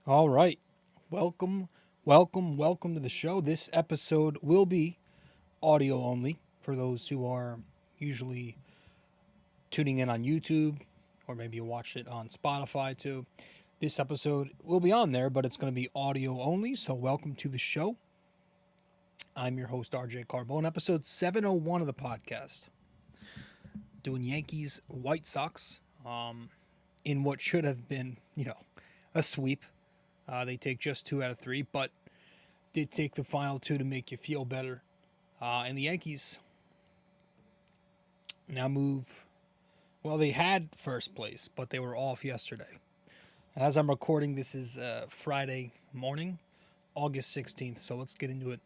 All right. Welcome to the show. This episode will be audio only for those who are usually tuning in on YouTube, or maybe you watch it on Spotify too. This episode will be on there, but it's going to be audio only. So, welcome to the show. I'm your host, RJ Carbone, episode 701 of the podcast. Doing Yankees, White Sox in what should have been, a sweep. They take just 2 out of 3, but did take the final 2 to make you feel better. And the Yankees now move. Well, they had first place, but they were off yesterday. And as I'm recording, this is Friday morning, August 16th. So let's get into it.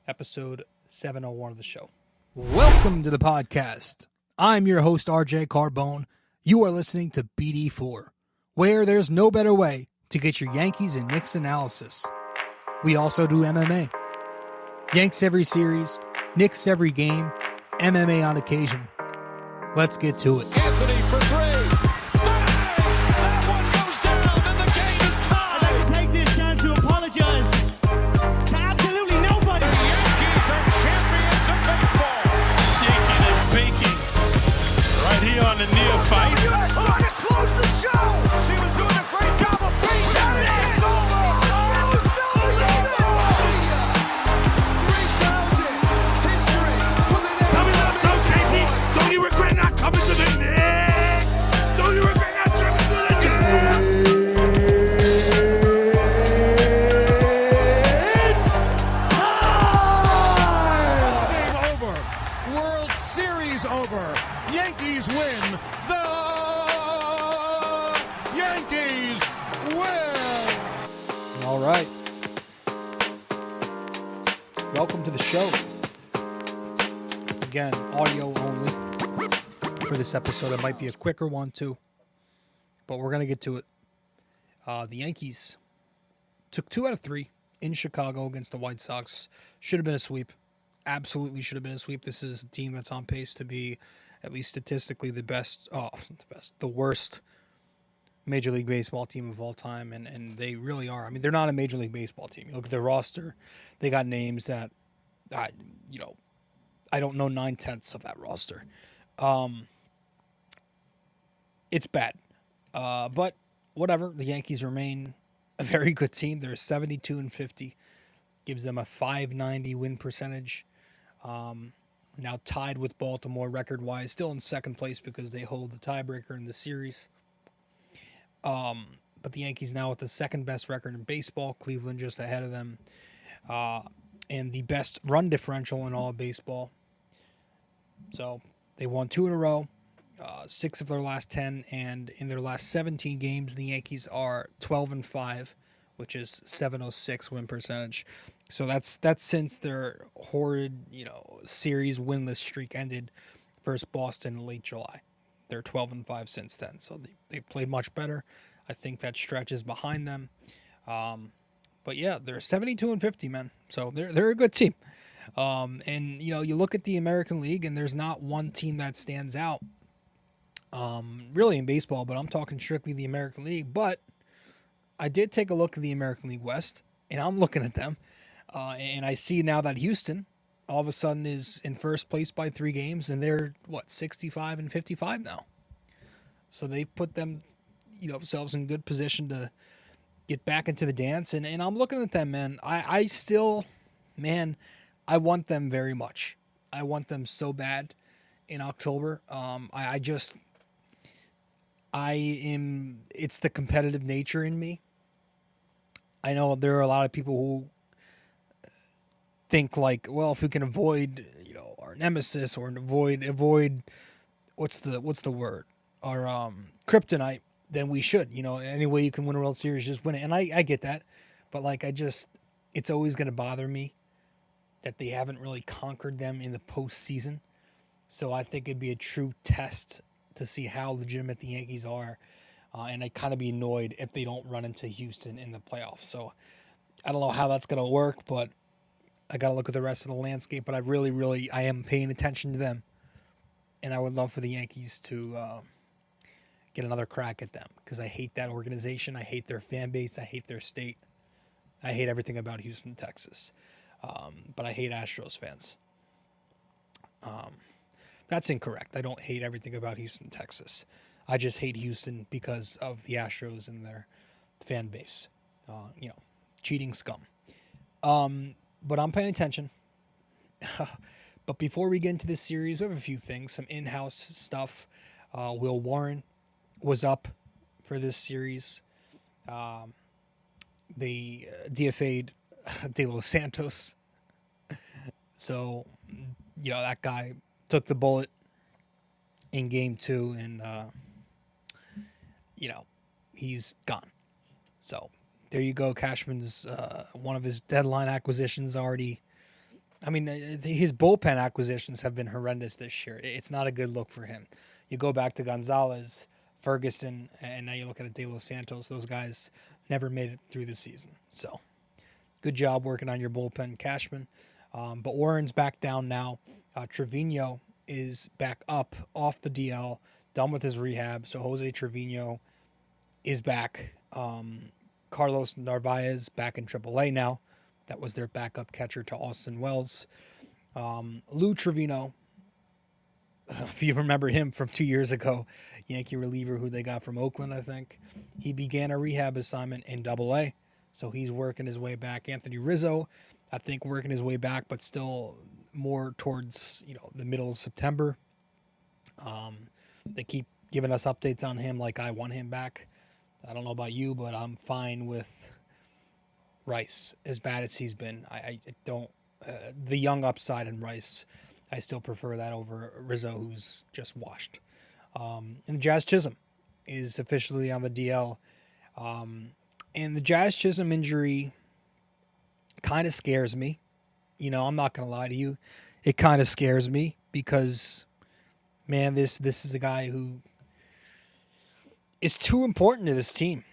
Episode 701 of the show. Welcome to the podcast. I'm your host, RJ Carbone. You are listening to BD4, where there's no better way to get your Yankees and Knicks analysis. We also do MMA. Yanks every series, Knicks every game, MMA on occasion. Let's get to it. Anthony for 3. That one goes down, and the game is tied. I'd like to take this chance to apologize to absolutely nobody. The Yankees are champions of baseball. Shaking and baking. Right here on the neophyte. You guys trying to close the show. She was doing a great job of feeding That it. is It's over. Don't you regret not coming to the net? Don't you regret not coming to the net? Game over. World Series over. Yankees win. The Yankees win. All right. Welcome to the show. Again, audio only for this episode. It might be a quicker one too, but we're going to get to it. The Yankees took 2 out of 3 in Chicago against the White Sox. Should have been a sweep. Absolutely should have been a sweep. This is a team that's on pace to be, at least statistically, the worst Major League Baseball team of all time, and they really are. I mean, they're not a Major League Baseball team. You look at their roster; they got names that, I don't know 9/10 of that roster. It's bad, but whatever. The Yankees remain a very good team. They're 72-50, gives them a .590 win percentage. Now tied with Baltimore record-wise, still in second place because they hold the tiebreaker in the series. But the Yankees now with the second best record in baseball. Cleveland just ahead of them, and the best run differential in all of baseball. So they won 2 in a row, 6 of their last 10, and in their last 17 games, the Yankees are 12-5, which is .706 win percentage. So that's since their horrid, series winless streak ended versus Boston in late July. They're 12-5 since then, so they've played much better. I think that stretch is behind them. But yeah, they're 72-50, man. So they're a good team. And you look at the American League, and there's not one team that stands out, really in baseball. But I'm talking strictly the American League. But I did take a look at the American League West, and I'm looking at them, and I see now that Houston all of a sudden is in first place by 3 games, and they're 65-55 now. So they put themselves in good position to get back into the dance, and I'm looking at them, man. I still, I want them very much. I want them so bad in October. It's the competitive nature in me. I know there are a lot of people who think like, well, if we can avoid, our nemesis, or avoid what's the word? Our kryptonite, then we should. Any way you can win a World Series, just win it. And I get that. But it's always going to bother me that they haven't really conquered them in the postseason. So I think it'd be a true test to see how legitimate the Yankees are. And I'd kind of be annoyed if they don't run into Houston in the playoffs. So I don't know how that's going to work, but I got to look at the rest of the landscape. But I am paying attention to them. And I would love for the Yankees to get another crack at them because I hate that organization. I hate their fan base. I hate their state. I hate everything about Houston, Texas. But I hate Astros fans. That's incorrect. I don't hate everything about Houston, Texas. I just hate Houston because of the Astros and their fan base. Cheating scum. But I'm paying attention. But before we get into this series, we have a few things, some in-house stuff. Will Warren was up for this series. They DFA'd De Los Santos. So, that guy took the bullet in game 2 and, he's gone. So there you go. Cashman's, one of his deadline acquisitions already. I mean, his bullpen acquisitions have been horrendous this year. It's not a good look for him. You go back to Gonzalez, Ferguson, and now you look at De Los Santos. Those guys never made it through the season. So good job working on your bullpen, Cashman. But Warren's back down now. Trevino is back up off the DL, done with his rehab. So Jose Trevino is back. Carlos Narvaez back in AAA now. That was their backup catcher to Austin Wells. Lou Trevino, if you remember him from 2 years ago, Yankee reliever who they got from Oakland, I think. He began a rehab assignment in AA, so he's working his way back. Anthony Rizzo, I think, working his way back, but still more towards the middle of September. They keep giving us updates on him like I want him back. I don't know about you, but I'm fine with Rice, as bad as he's been. I don't the young upside in Rice, I still prefer that over Rizzo, who's just washed. And Jazz Chisholm is officially on the DL. And the Jazz Chisholm injury kind of scares me. I'm not going to lie to you. It kind of scares me because, man, this is a guy who is too important to this team.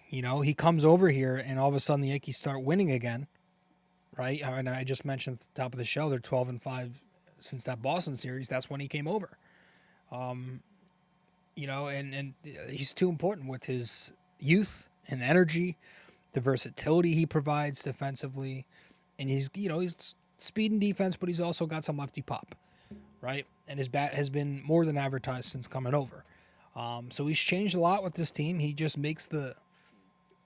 He comes over here and all of a sudden the Yankees start winning again, right? And I just mentioned at the top of the show, they're 12-5 since that Boston series. That's when he came over. And he's too important with his youth and energy, the versatility he provides defensively. And he's speed and defense, but he's also got some lefty pop, right? And his bat has been more than advertised since coming over. So he's changed a lot with this team. He just makes the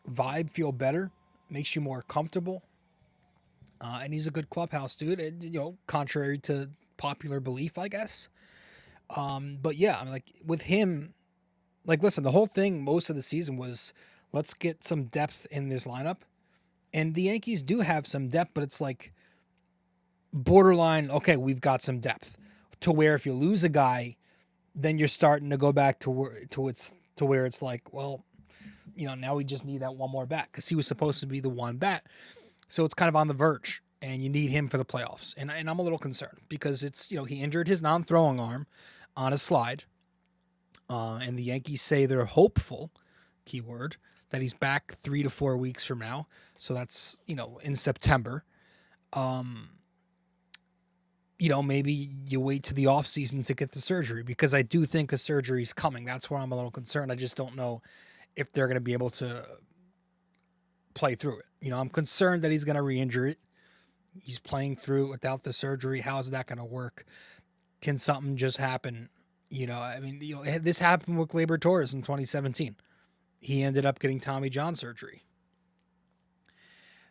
vibe feel better, makes you more comfortable. And he's a good clubhouse dude, and, contrary to popular belief, I guess. But yeah, I mean, with him, listen, the whole thing most of the season was, let's get some depth in this lineup. And the Yankees do have some depth, but it's borderline, okay, we've got some depth. To where if you lose a guy, then you're starting to go back to where it's well, now we just need that one more bat because he was supposed to be the one bat. So it's kind of on the verge, and you need him for the playoffs. And I'm a little concerned because it's, he injured his non-throwing arm on a slide. And the Yankees say they're hopeful, keyword, that he's back 3 to 4 weeks from now. So that's, in September. Maybe you wait to the off season to get the surgery because I do think a surgery is coming. That's where I'm a little concerned. I just don't know if they're going to be able to play through it. I'm concerned that he's going to re-injure it. He's playing through it without the surgery. How is that going to work? Can something just happen? This happened with Gleyber Torres in 2017. He ended up getting Tommy John surgery.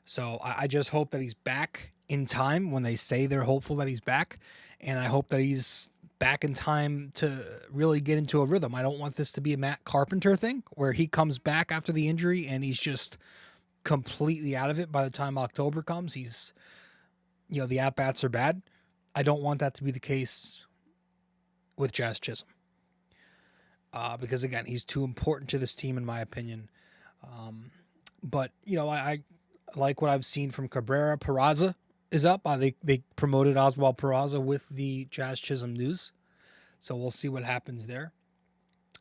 So I just hope that he's back in time when they say they're hopeful that he's back. And I hope that he's back in time to really get into a rhythm. I don't want this to be a Matt Carpenter thing where he comes back after the injury and he's just completely out of it by the time October comes. He's, the at-bats are bad. I don't want that to be the case with Jazz Chisholm. Because, again, he's too important to this team, in my opinion. But, I like what I've seen from Cabrera. Peraza is up. They promoted Oswald Peraza with the Jazz Chisholm news. So we'll see what happens there.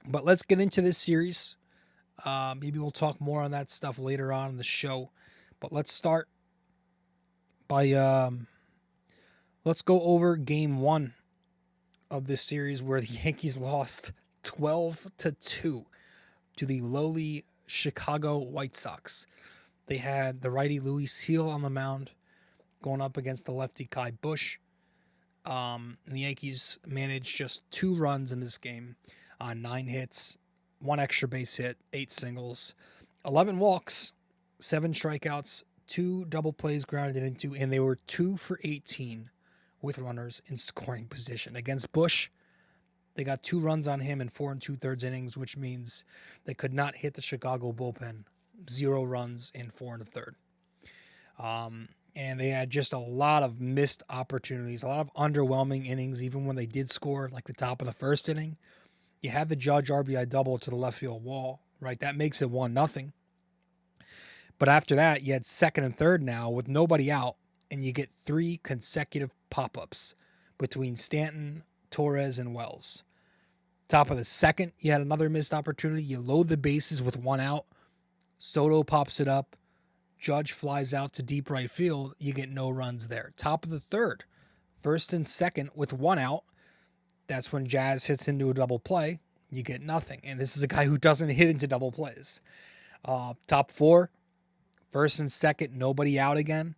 But let's get into this series. Maybe we'll talk more on that stuff later on in the show. But let's start by let's go over game 1 of this series where the Yankees lost 12-2 to the lowly Chicago White Sox. They had the righty Luis Seal on the mound going up against the lefty Kai Bush. And the Yankees managed just 2 runs in this game on 9 hits, 1 extra base hit, 8 singles, 11 walks, 7 strikeouts, 2 double plays grounded into, and they were 2 for 18 with runners in scoring position. Against Bush, they got 2 runs on him in 4 2/3 innings, which means they could not hit the Chicago bullpen. 0 runs in 4 1/3. And they had just a lot of missed opportunities, a lot of underwhelming innings, even when they did score, like the top of the first inning. You had the Judge RBI double to the left field wall, right? That makes it 1-0. But after that, you had second and third now with nobody out, and you get 3 consecutive pop-ups between Stanton, Torres, and Wells. Top of the second, you had another missed opportunity. You load the bases with 1 out. Soto pops it up. Judge flies out to deep right field. You get no runs there. Top of the third, first and second with 1 out. That's when Jazz hits into a double play. You get nothing. And this is a guy who doesn't hit into double plays. Top 4, first and second, nobody out again.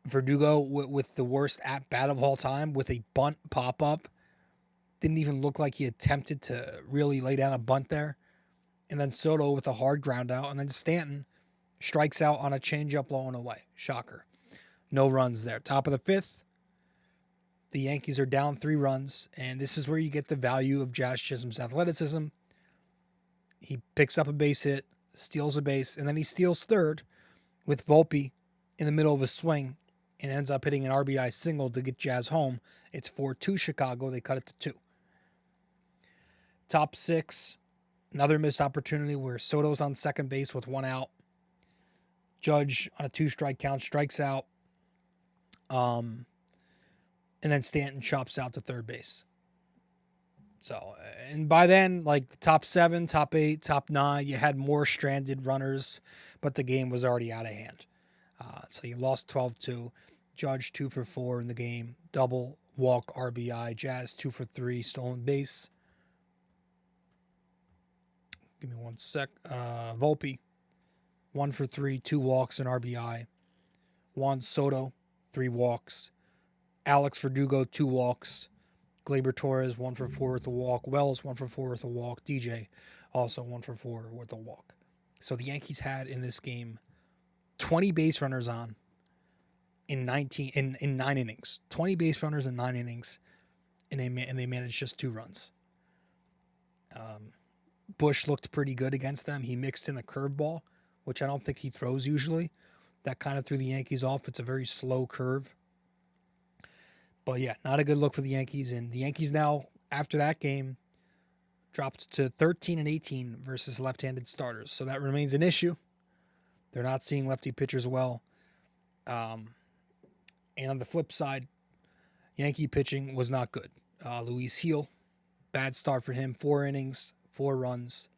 Verdugo with the worst at-bat of all time with a bunt pop-up. Didn't even look like he attempted to really lay down a bunt there. And then Soto with a hard ground out. And then Stanton strikes out on a changeup low and away. Shocker. No runs there. Top of the 5th, the Yankees are down 3 runs. And this is where you get the value of Jazz Chisholm's athleticism. He picks up a base hit, steals a base, and then he steals third with Volpe in the middle of a swing and ends up hitting an RBI single to get Jazz home. It's 4-2 Chicago. They cut it to 2. Top 6, another missed opportunity where Soto's on second base with 1 out. Judge on a 2-strike count strikes out. And then Stanton chops out to third base. So, and by then, like the top 7, top 8, top 9, you had more stranded runners, but the game was already out of hand. So you lost 12-2. Judge 2 for 4 in the game. Double, walk, RBI. Jazz 2 for 3, stolen base. Give me 1 sec. Volpe 1 for 3, 2 walks and RBI. Juan Soto 3 walks. Alex Verdugo 2 walks. Gleyber Torres 1 for 4 with a walk. Wells 1 for 4 with a walk. DJ also 1 for 4 with a walk. So the Yankees had in this game 20 base runners on in 9 innings. 20 base runners in 9 innings, and they managed just 2 runs. Bush looked pretty good against them. He mixed in a curveball, which I don't think he throws usually. That kind of threw the Yankees off. It's a very slow curve. But yeah, not a good look for the Yankees. And the Yankees now, after that game, dropped to 13-18 versus left-handed starters. So that remains an issue. They're not seeing lefty pitchers well. And on the flip side, Yankee pitching was not good. Luis Seal, bad start for him. 4 innings, 4 runs,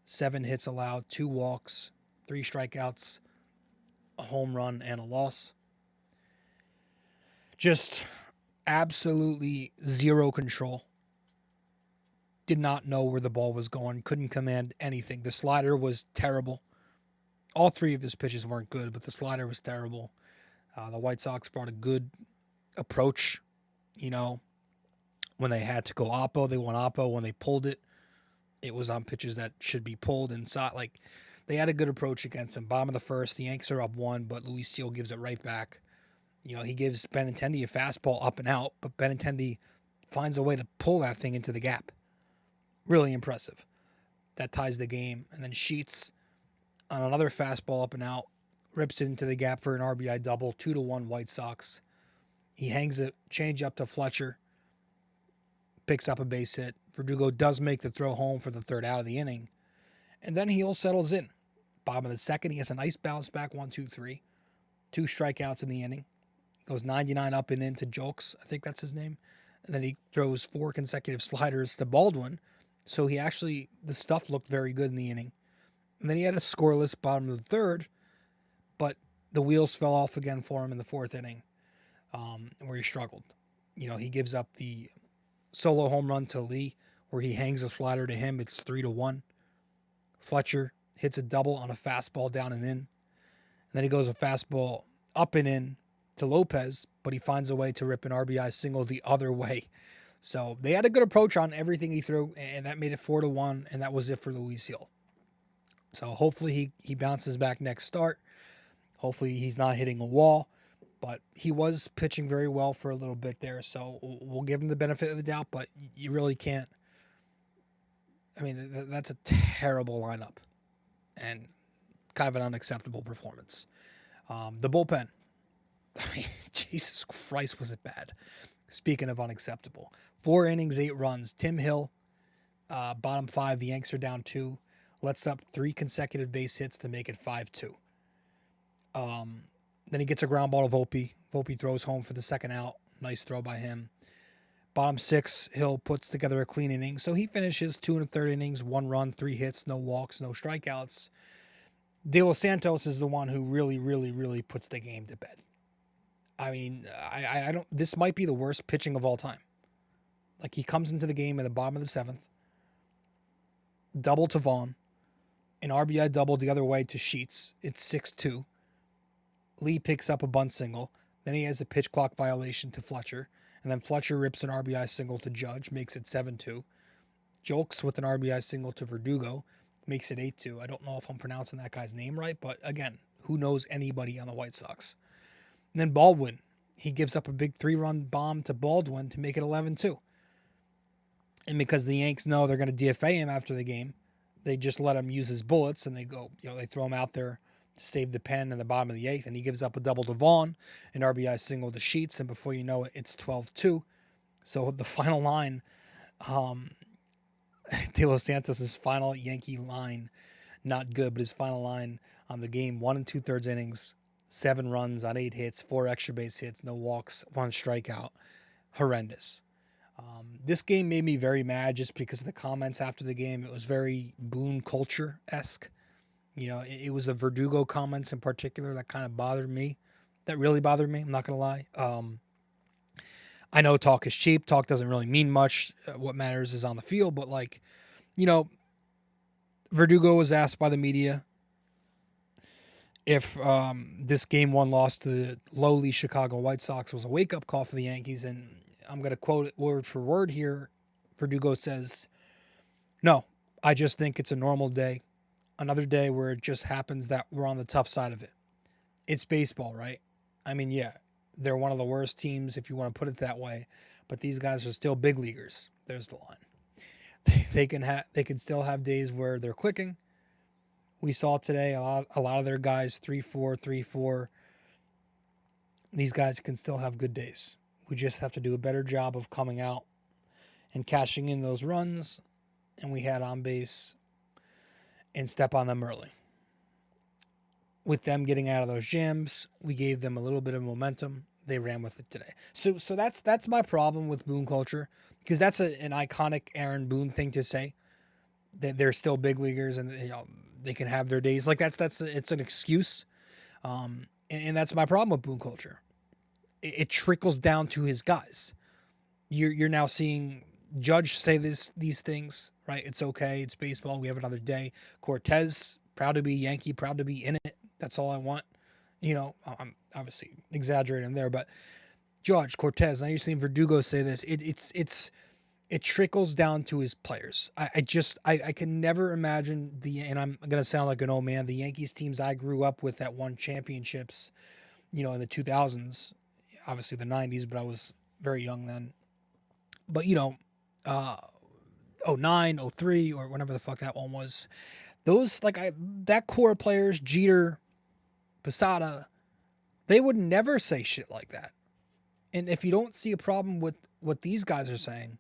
7 hits allowed, 2 walks, 3 strikeouts, a home run, and a loss. Just absolutely zero control. Did not know where the ball was going. Couldn't command anything. The slider was terrible. All 3 of his pitches weren't good, but the slider was terrible. The White Sox brought a good approach. You know, when they had to go oppo, they went oppo. When they pulled it, it was on pitches that should be pulled inside. Like, they had a good approach against him. Bottom of the first, the Yanks are up 1, but Luis Seal gives it right back. You know, he gives Benintendi a fastball up and out, but Benintendi finds a way to pull that thing into the gap. Really impressive. That ties the game. And then Sheets on another fastball up and out, rips it into the gap for an RBI double, 2-1 White Sox. He hangs a change up to Fletcher, picks up a base hit. Verdugo does make the throw home for the 3rd out of the inning. And then Heel settles in. Bottom of the 2nd, he has a nice bounce back, 1-2-3. 2 strikeouts in the inning. Goes 99 up and into Jolks, I think that's his name. And then he throws 4 consecutive sliders to Baldwin. So he actually, the stuff looked very good in the inning. And then he had a scoreless bottom of the 3rd, but the wheels fell off again for him in the 4th inning, where he struggled. You know, he gives up the solo home run to Lee, where he hangs a slider to him. It's 3-1. Fletcher hits a double on a fastball down and in. And then he goes a fastball up and in to Lopez, but he finds a way to rip an RBI single the other way. So they had a good approach on everything he threw, and that made it 4-1, and that was it for Luis Hill. So hopefully he bounces back next start. Hopefully he's not hitting a wall, but he was pitching very well for a little bit there. So we'll give him the benefit of the doubt, but you really can't. I mean, that's a terrible lineup and kind of an unacceptable performance. The bullpen, I mean, Jesus Christ, was it bad? Speaking of unacceptable, 4 innings, 8 runs. Tim Hill, bottom 5. The Yanks are down 2. Lets up 3 consecutive base hits to make it 5-2. Then he gets a ground ball to Volpe. Volpe throws home for the second out. Nice throw by him. Bottom 6, Hill puts together a clean inning. So he finishes 2 1/3 innings, 1 run, 3 hits, no walks, no strikeouts. De Los Santos is the one who really, really, really puts the game to bed. I mean, I don't. This might be the worst pitching of all time. Like, he comes into the game in the bottom of the 7th, double to Vaughn, an RBI double the other way to Sheets. It's 6-2. Lee picks up a bunt single. Then he has a pitch clock violation to Fletcher, and then Fletcher rips an RBI single to Judge, makes it 7-2. Jolks with an RBI single to Verdugo, makes it 8-2. I don't know if I'm pronouncing that guy's name right, but again, who knows anybody on the White Sox? And then Baldwin, he gives up a big 3-run bomb to Baldwin to make it 11-2. And because the Yanks know they're going to DFA him after the game, they just let him use his bullets, and they go, they throw him out there to save the pen in the bottom of the 8th, and he gives up a double to Vaughn, an RBI single to Sheets, and before you know it, it's 12-2. So the final line, De Los Santos' final Yankee line, not good, but his final line on the game, 1 2/3 innings, 7 runs on 8 hits, 4 extra base hits, no walks, 1 strikeout. Horrendous. This game made me very mad just because of the comments after the game. It was very Boone culture-esque. It was the Verdugo comments in particular that kind of bothered me. That really bothered me, I'm not going to lie. I know talk is cheap. Talk doesn't really mean much. What matters is on the field. But, Verdugo was asked by the media if this Game 1 loss to the lowly Chicago White Sox was a wake-up call for the Yankees. And I'm going to quote it word for word here. Verdugo says, "No, I just think it's a normal day. Another day where it just happens that we're on the tough side of it. It's baseball, right? I mean, yeah, they're one of the worst teams if you want to put it that way, but these guys are still big leaguers." There's the line. They can still have days where they're clicking. We saw today a lot of their guys 3-4, 3-4. These guys can still have good days. We just have to do a better job of coming out and cashing in those runs, and we had on base and step on them early. With them getting out of those jams, we gave them a little bit of momentum. They ran with it today. So that's my problem with Boone culture, because that's an iconic Aaron Boone thing to say, that they're still big leaguers and they can have their days. Like it's an excuse, and that's my problem with Boone culture. It trickles down to his guys. You're now seeing Judge say these things, right? It's okay. It's baseball. We have another day. Cortez, proud to be Yankee, proud to be in it. That's all I want. I'm obviously exaggerating there, but Judge, Cortez, now you're seeing Verdugo say this. It trickles down to his players. I can never imagine and I'm going to sound like an old man, the Yankees teams I grew up with that won championships, in the 2000s, obviously the 90s, but I was very young then. But, 09, 03, or whenever the fuck that one was, those, that core of players, Jeter, Posada, they would never say shit like that. And if you don't see a problem with what these guys are saying,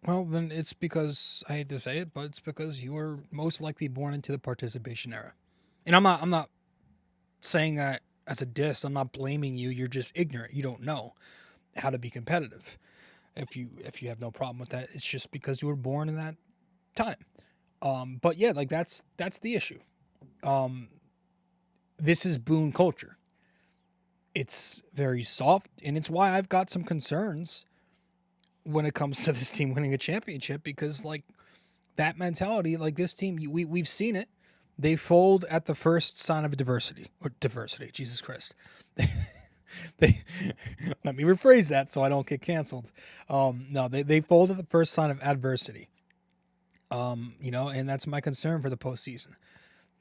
well, then it's because, I hate to say it, but it's because you were most likely born into the participation era. And I'm not saying that as a diss. I'm not blaming you. You're just ignorant. You don't know how to be competitive. If you have no problem with that, it's just because you were born in that time. But yeah, that's the issue. This is Boone culture. It's very soft, and it's why I've got some concerns when it comes to this team winning a championship, because like that mentality, like this team, we've seen it. They fold at the first sign of diversity. Jesus Christ. They let me rephrase that so I don't get canceled. No, they fold at the first sign of adversity. And that's my concern for the postseason.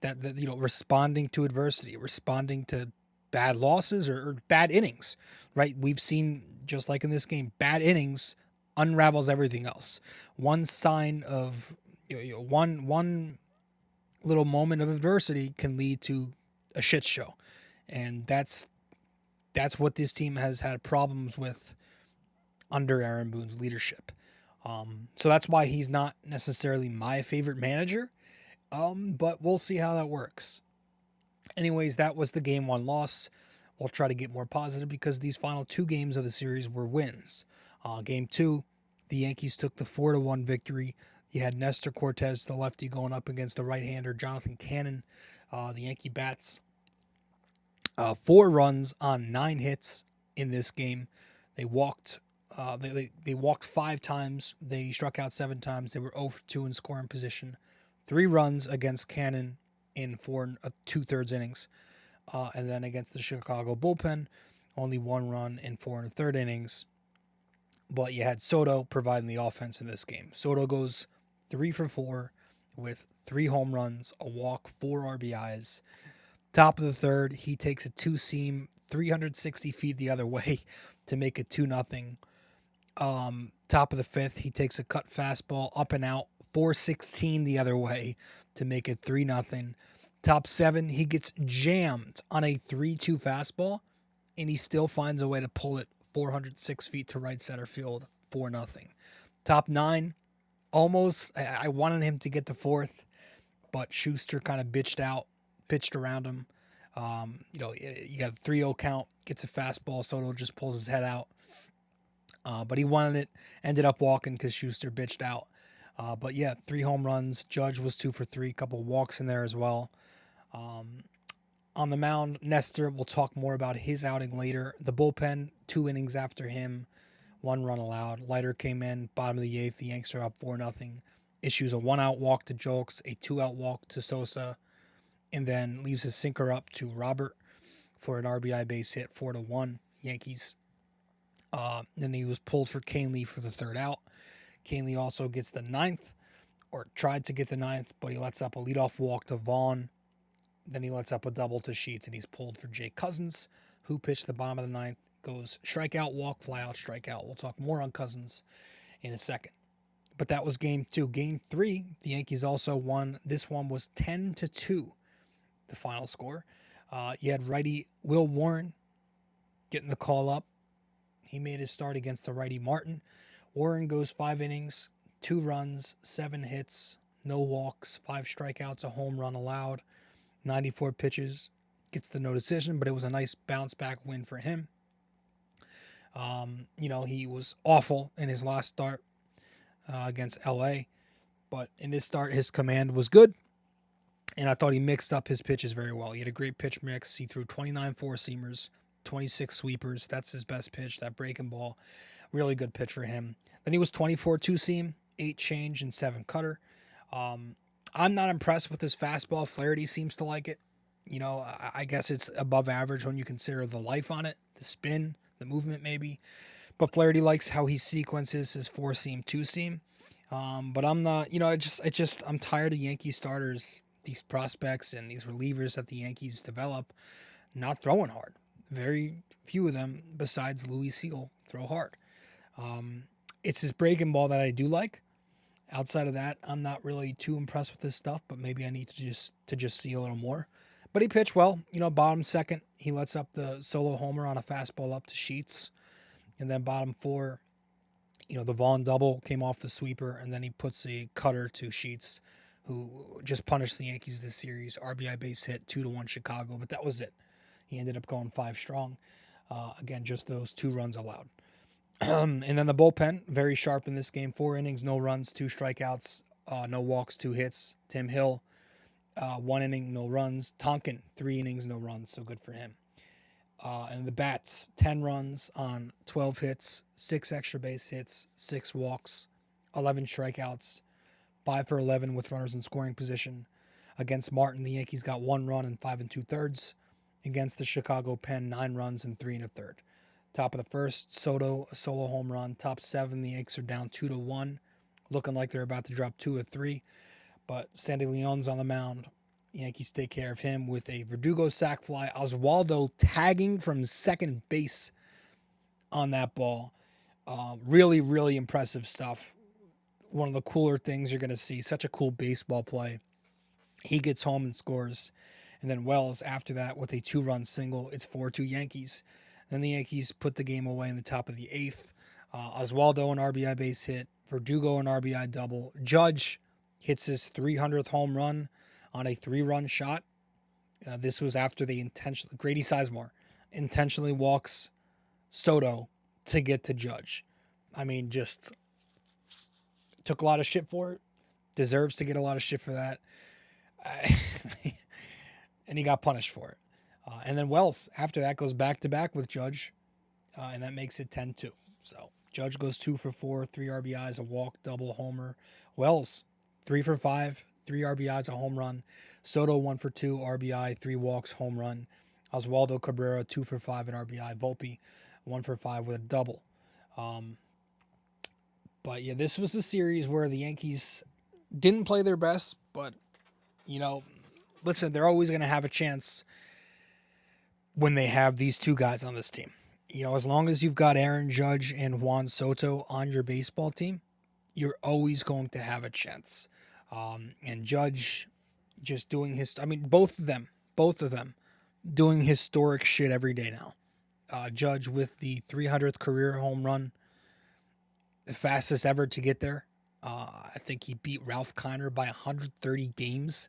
That responding to adversity, responding to bad losses or bad innings, right? We've seen, just like in this game, bad innings unravels everything else. One sign of one little moment of adversity can lead to a shit show. And that's what this team has had problems with under Aaron Boone's leadership. So that's why he's not necessarily my favorite manager. But we'll see how that works. Anyways, that was the game 1 loss. We'll try to get more positive because these final 2 games of the series were wins. Game 2, the Yankees took the 4-1 victory. You had Nestor Cortez, the lefty, going up against the right-hander Jonathan Cannon. The Yankee bats 4 runs on 9 hits in this game. They walked. They walked 5 times. They struck out 7 times. They were 0 for 2 in scoring position. 3 runs against Cannon in 4 2/3 innings. And then against the Chicago bullpen, only 1 run in 4 1/3 innings. But you had Soto providing the offense in this game. Soto goes 3 for 4 with 3 home runs, a walk, 4 RBIs. Top of the 3rd, he takes a 2-seam 360 feet the other way to make it 2-0. Top of the 5th, he takes a cut fastball up and out 416 the other way to make it 3-0. Top 7, he gets jammed on a 3-2 fastball, and he still finds a way to pull it 406 feet to right center field, 4-0. Top 9, almost, I wanted him to get the 4th, but Schuster kind of pitched around him. You got a 3-0 count, gets a fastball, Soto just pulls his head out. But he wanted it, ended up walking because Schuster bitched out. But yeah, 3 home runs. Judge was 2 for 3, couple walks in there as well. On the mound, Nestor, we'll talk more about his outing later. The bullpen, 2 innings after him, 1 run allowed. Leiter came in, bottom of the 8th. The Yanks are up 4-0. Issues a 1-out walk to Jolks, a 2-out walk to Sosa, and then leaves his sinker up to Robert for an RBI base hit, 4-1 Yankees. Then he was pulled for Canely for the 3rd out. Canely also gets the 9th, or tried to get the 9th, but he lets up a leadoff walk to Vaughn. Then he lets up a double to Sheets, and he's pulled for Jake Cousins, who pitched the bottom of the 9th. Goes strikeout, walk, flyout, strikeout. We'll talk more on Cousins in a second. But that was game 2. Game 3, the Yankees also won. This one was 10-2, the final score. You had righty Will Warren getting the call up. He made his start against the righty Martin. Warren goes 5 innings, 2 runs, 7 hits, no walks, 5 strikeouts, a home run allowed, 94 pitches. Gets the no decision, but it was a nice bounce back win for him. He was awful in his last start against LA, but in this start, his command was good, and I thought he mixed up his pitches very well. He had a great pitch mix. He threw 29 four-seamers, 26 sweepers. That's his best pitch, that breaking ball. Really good pitch for him. Then he was 24 two-seam, 8 change, and 7 cutter. I'm not impressed with his fastball. Flaherty seems to like it. I guess it's above average when you consider the life on it, the spin, the movement maybe. But Flaherty likes how he sequences his 4-seam, 2-seam. But I'm not, I'm tired of Yankee starters, these prospects and these relievers that the Yankees develop, not throwing hard. Very few of them, besides Louis Seal, throw hard. It's his breaking ball that I do like. Outside of that, I'm not really too impressed with this stuff, but maybe I need to just see a little more. But he pitched well. Bottom 2nd, he lets up the solo homer on a fastball up to Sheets. And then bottom 4, the Vaughn double came off the sweeper, and then he puts a cutter to Sheets, who just punished the Yankees this series. RBI base hit, 2-1 Chicago, but that was it. He ended up going 5 strong. Again, just those 2 runs allowed. And then the bullpen, very sharp in this game. 4 innings, no runs, 2 strikeouts, no walks, 2 hits. Tim Hill, 1 inning, no runs. Tonkin, 3 innings, no runs, so good for him. And the bats, 10 runs on 12 hits, 6 extra base hits, 6 walks, 11 strikeouts, 5 for 11 with runners in scoring position. Against Martin, the Yankees got 1 run and 5 2/3. Against the Chicago Pen, 9 runs and 3 1/3. Top of the first, Soto, a solo home run. Top 7, the Yanks are down 2-1, looking like they're about to drop 2 or 3. But Sandy Leon's on the mound. Yankees take care of him with a Verdugo sac fly. Oswaldo tagging from second base on that ball. Really, really impressive stuff. One of the cooler things you're going to see. Such a cool baseball play. He gets home and scores. And then Wells, after that, with a 2-run single, it's 4-2 Yankees. Then the Yankees put the game away in the top of the 8th. Oswaldo, an RBI base hit. Verdugo, an RBI double. Judge hits his 300th home run on a 3-run shot. This was after Grady Sizemore intentionally walks Soto to get to Judge. I mean, just took a lot of shit for it. Deserves to get a lot of shit for that. And he got punished for it. And then Wells, after that, goes back-to-back with Judge, and that makes it 10-2. So Judge goes 2 for 4, 3 RBIs, a walk, double, homer. Wells, 3 for 5, 3 RBIs, a home run. Soto, 1 for 2, RBI, 3 walks, home run. Oswaldo Cabrera, 2 for 5, an RBI. Volpe, 1 for 5 with a double. But yeah, this was a series where the Yankees didn't play their best, but, listen, they're always going to have a chance when they have these two guys on this team. As long as you've got Aaron Judge and Juan Soto on your baseball team, you're always going to have a chance. And Judge just doing both of them doing historic shit every day now. Judge with the 300th career home run, the fastest ever to get there. I think he beat Ralph Kiner by 130 games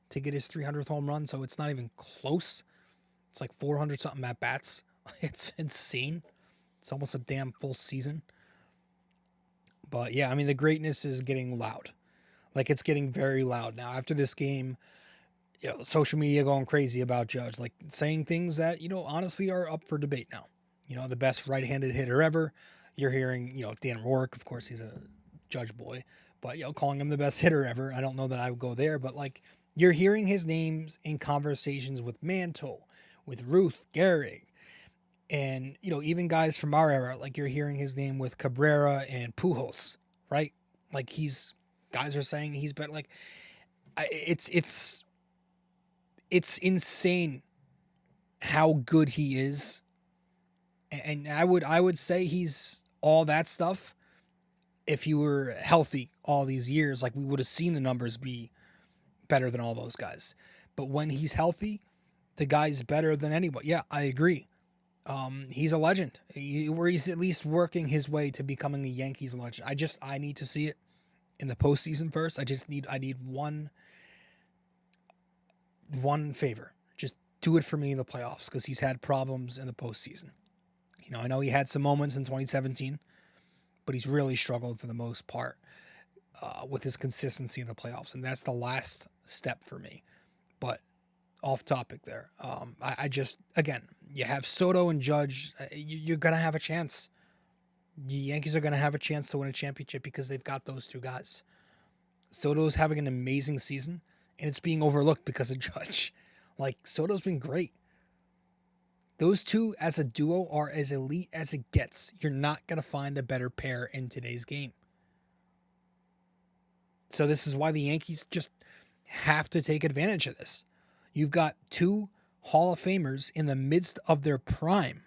to get his 300th home run, so it's not even close. It's like 400 something at bats. It's insane. It's almost a damn full season. But yeah, the greatness is getting loud. Like, it's getting very loud now. After this game, social media going crazy about Judge, like saying things that, honestly are up for debate now. The best right-handed hitter ever. You're hearing, Dan Rourke, of course, he's a Judge boy, but, calling him the best hitter ever. I don't know that I would go there, but like, you're hearing his names in conversations with Mantle, with Ruth, Gehrig, and, even guys from our era, like you're hearing his name with Cabrera and Pujols, right? Like guys are saying he's better. Like, it's insane how good he is. And I would say he's all that stuff. If he were healthy all these years, like, we would have seen the numbers be better than all those guys. But when he's healthy, the guy's better than anybody. Yeah, I agree. He's a legend. He's at least working his way to becoming a Yankees legend. I need to see it in the postseason first. I need one favor. Just do it for me in the playoffs, because he's had problems in the postseason. I know he had some moments in 2017, but he's really struggled for the most part with his consistency in the playoffs, and that's the last step for me. But off topic there. Again, you have Soto and Judge. You're going to have a chance. The Yankees are going to have a chance to win a championship because they've got those two guys. Soto's having an amazing season, and it's being overlooked because of Judge. Like, Soto's been great. Those two as a duo are as elite as it gets. You're not going to find a better pair in today's game. So this is why the Yankees just have to take advantage of this. You've got two Hall of Famers in the midst of their prime,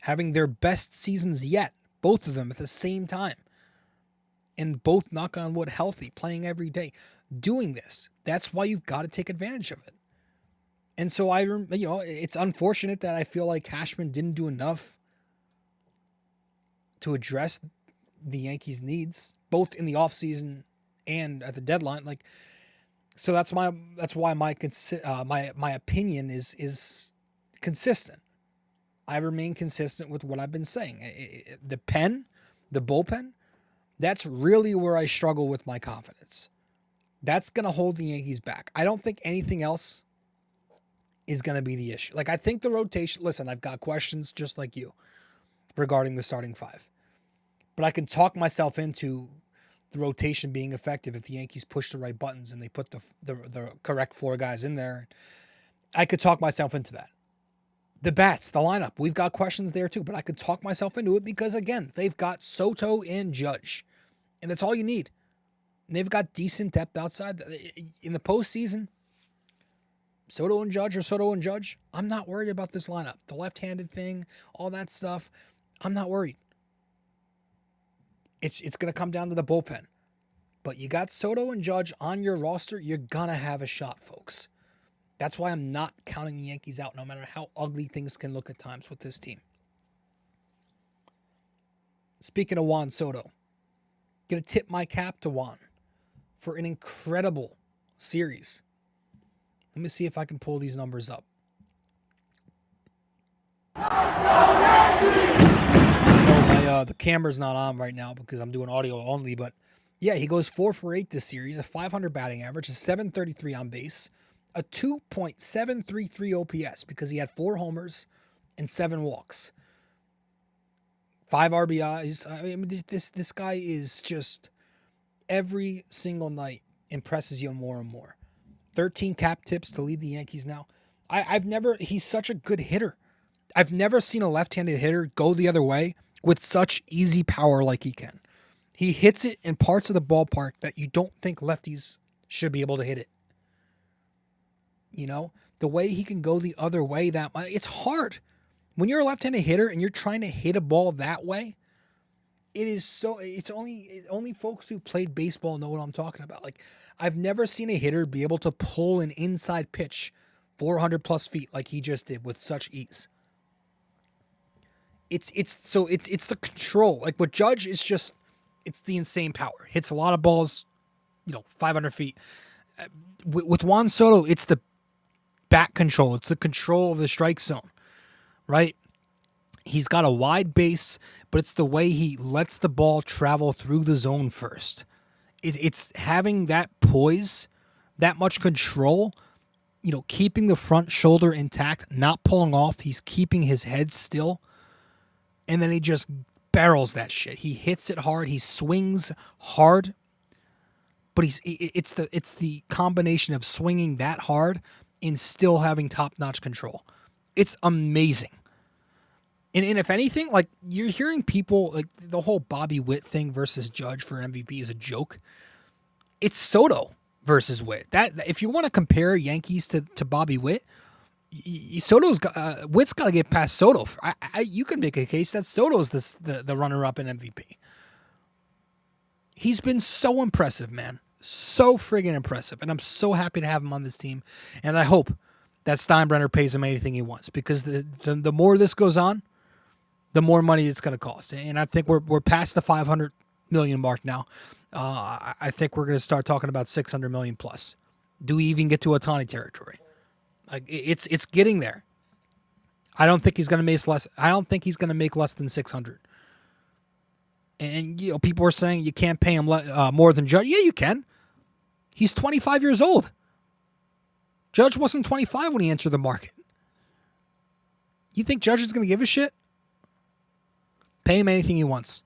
having their best seasons yet, both of them at the same time, and both, knock on wood, healthy, playing every day, doing this. That's why you've got to take advantage of it. And so it's unfortunate that I feel like Cashman didn't do enough to address the Yankees' needs, both in the offseason and at the deadline. Like, so that's why my opinion is consistent. I remain consistent with what I've been saying. The bullpen, that's really where I struggle with my confidence. That's going to hold the Yankees back. I don't think anything else is going to be the issue. Like, I think the rotation, listen, I've got questions just like you regarding the starting five, but I can talk myself into the rotation being effective if the Yankees push the right buttons and they put the correct 4 guys in there. I could talk myself into that. The bats, the lineup, we've got questions there too, but I could talk myself into it because, again, they've got Soto and Judge, and that's all you need. And they've got decent depth outside. In the postseason, Soto and Judge or Soto and Judge, I'm not worried about this lineup. The left-handed thing, all that stuff, I'm not worried. It's going to come down to the bullpen. But you got Soto and Judge on your roster, you're going to have a shot, folks. That's why I'm not counting the Yankees out, no matter how ugly things can look at times with this team. Speaking of Juan Soto, going to tip my cap to Juan for an incredible series. Let me see if I can pull these numbers up. The camera's not on right now because I'm doing audio only, but yeah, he goes 4 for 8 this series, a 500 batting average, a 733 on base, a 2.733 OPS because he had 4 homers and 7 walks, 5 RBIs. I mean, this guy is just every single night impresses you more and more. 13 cap tips to lead the Yankees now. He's such a good hitter. I've never seen a left-handed hitter go the other way with such easy power like he can. He hits it in parts of the ballpark that you don't think lefties should be able to hit it. You know, the way he can go the other way, it's hard. When you're a left-handed hitter and you're trying to hit a ball that way, it's only folks who played baseball know what I'm talking about. Like, I've never seen a hitter be able to pull an inside pitch 400 plus feet like he just did with such ease. It's the control. Like with Judge, it's the insane power. Hits a lot of balls, 500 feet. With Juan Soto, it's the bat control. It's the control of the strike zone, right? He's got a wide base, but it's the way he lets the ball travel through the zone first. It's having that poise, that much control, keeping the front shoulder intact, not pulling off. He's keeping his head still. And then he just barrels that shit. He hits it hard. He swings hard. But it's the combination of swinging that hard and still having top-notch control. It's amazing. And if anything, like, you're hearing people, like, the whole Bobby Witt thing versus Judge for MVP is a joke. It's Soto versus Witt. That, if you want to compare Yankees to Bobby Witt, Witt's got to get past Soto. You can make a case that Soto's the runner-up in MVP. He's been so impressive, man. So friggin' impressive. And I'm so happy to have him on this team. And I hope that Steinbrenner pays him anything he wants, because the more this goes on, the more money it's going to cost. And I think we're past the $500 million mark now. I think we're going to start talking about $600 million plus. Do we even get to Ohtani territory? Like, it's getting there. I don't think he's going to make less. I don't think he's going to make less than 600. And people are saying you can't pay him more than Judge. Yeah, you can. He's 25 years old. Judge wasn't 25 when he entered the market. You think Judge is going to give a shit? Pay him anything he wants.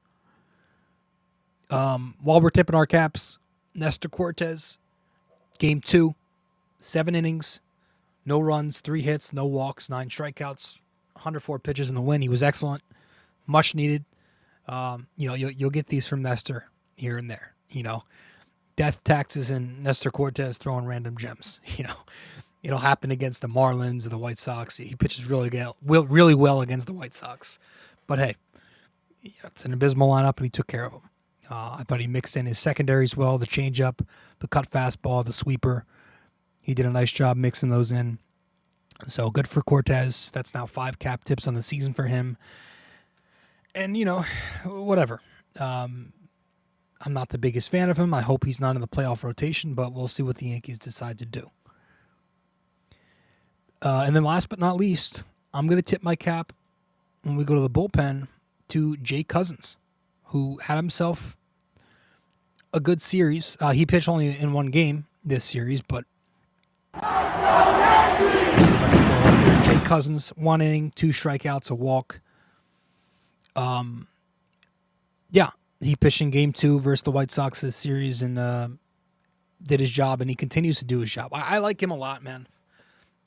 While we're tipping our caps, Nestor Cortez, game 2, 7 innings, no runs, 3 hits, no walks, 9 strikeouts, 104 pitches in the win. He was excellent, much needed. You'll get these from Nestor here and there. Death taxes and Nestor Cortez throwing random gems. It'll happen against the Marlins or the White Sox. He pitches really well against the White Sox. But hey, it's an abysmal lineup, and he took care of them. I thought he mixed in his secondaries well, the changeup, the cut fastball, the sweeper. He did a nice job mixing those in. So good for Cortez. That's now 5 cap tips on the season for him. And, whatever. I'm not the biggest fan of him. I hope he's not in the playoff rotation, but we'll see what the Yankees decide to do. And then last but not least, I'm going to tip my cap when we go to the bullpen to Jay Cousins, who had himself a good series. He pitched only in 1 game this series, but let's see if I can pull Cousins, 1 inning, 2 strikeouts, a walk. Yeah, he pitched in Game 2 versus the White Sox this series and did his job, and he continues to do his job. I like him a lot, man.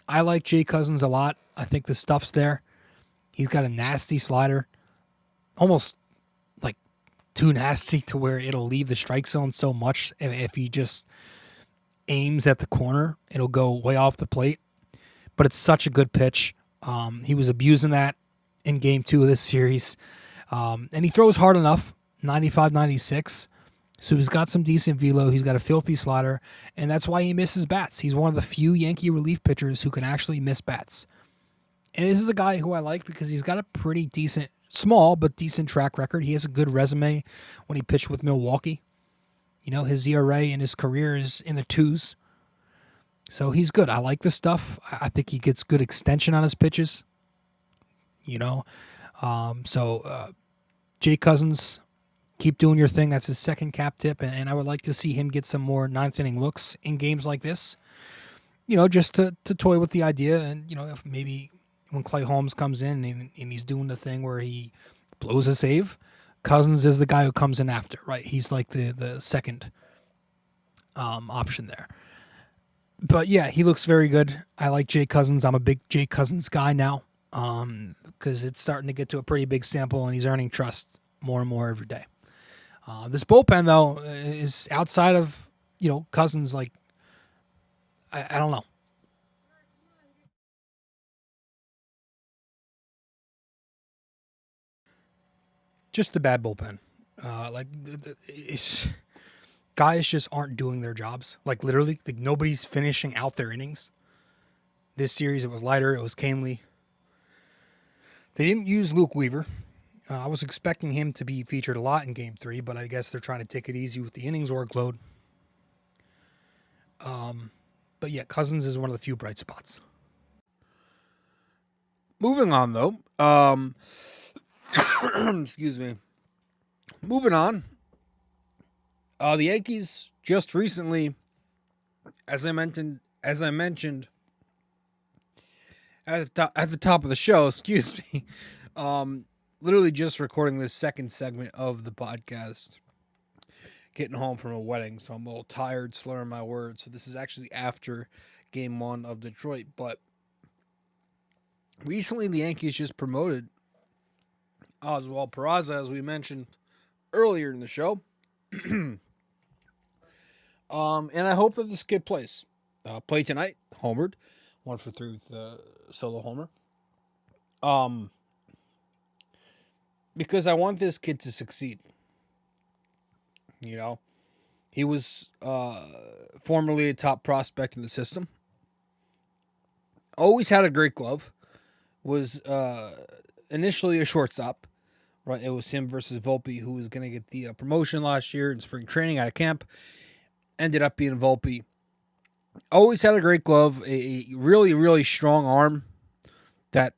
I like Jay Cousins a lot. I think the stuff's there. He's got a nasty slider, almost like too nasty to where it'll leave the strike zone so much. If he just aims at the corner, it'll go way off the plate. But it's such a good pitch. He was abusing that in Game 2 of this series. And he throws hard enough, 95, 96. So he's got some decent velo. He's got a filthy slider, and that's why he misses bats. He's one of the few Yankee relief pitchers who can actually miss bats. And this is a guy who I like because he's got a pretty decent, small but decent track record. He has a good resume when he pitched with Milwaukee. You know, his ERA in his career is in the 2s. So he's good. I like this stuff. I think he gets good extension on his pitches. You know, Jay Cousins, keep doing your thing. That's his second cap tip, and I would like to see him get some more ninth inning looks in games like this. You know, just to toy with the idea, and you know, if maybe when Clay Holmes comes in and he's doing the thing where he blows a save, Cousins is the guy who comes in after, right? He's like the second option there. But yeah, he looks very good. I like Jay Cousins. I'm a big Jay Cousins guy now because it's starting to get to a pretty big sample, and he's earning trust more and more every day. This bullpen, though, is outside of, you know, Cousins. Like, I don't know. Just a bad bullpen. Guys just aren't doing their jobs. Like, literally, like, nobody's finishing out their innings. This series, it was Leiter, it was Canely. They didn't use Luke Weaver. I was expecting him to be featured a lot in Game 3, but I guess they're trying to take it easy with the innings workload. But yeah, Cousins is one of the few bright spots. Moving on, though. Excuse me. Moving on. The Yankees just recently, as I mentioned at the top of the show, excuse me, literally just recording this second segment of the podcast, getting home from a wedding, so I'm a little tired, slurring my words. So this is actually after Game 1 of Detroit, but recently the Yankees just promoted Oswald Peraza, as we mentioned earlier in the show. And I hope that this kid plays. Play tonight, homered, 1 for 3 with the solo homer. Because I want this kid to succeed. You know, he was formerly a top prospect in the system. Always had a great glove. Was initially a shortstop. Right, it was him versus Volpe who was going to get the promotion last year in spring training out of camp. Ended up being Volpe. Always had a great glove, a really, really strong arm that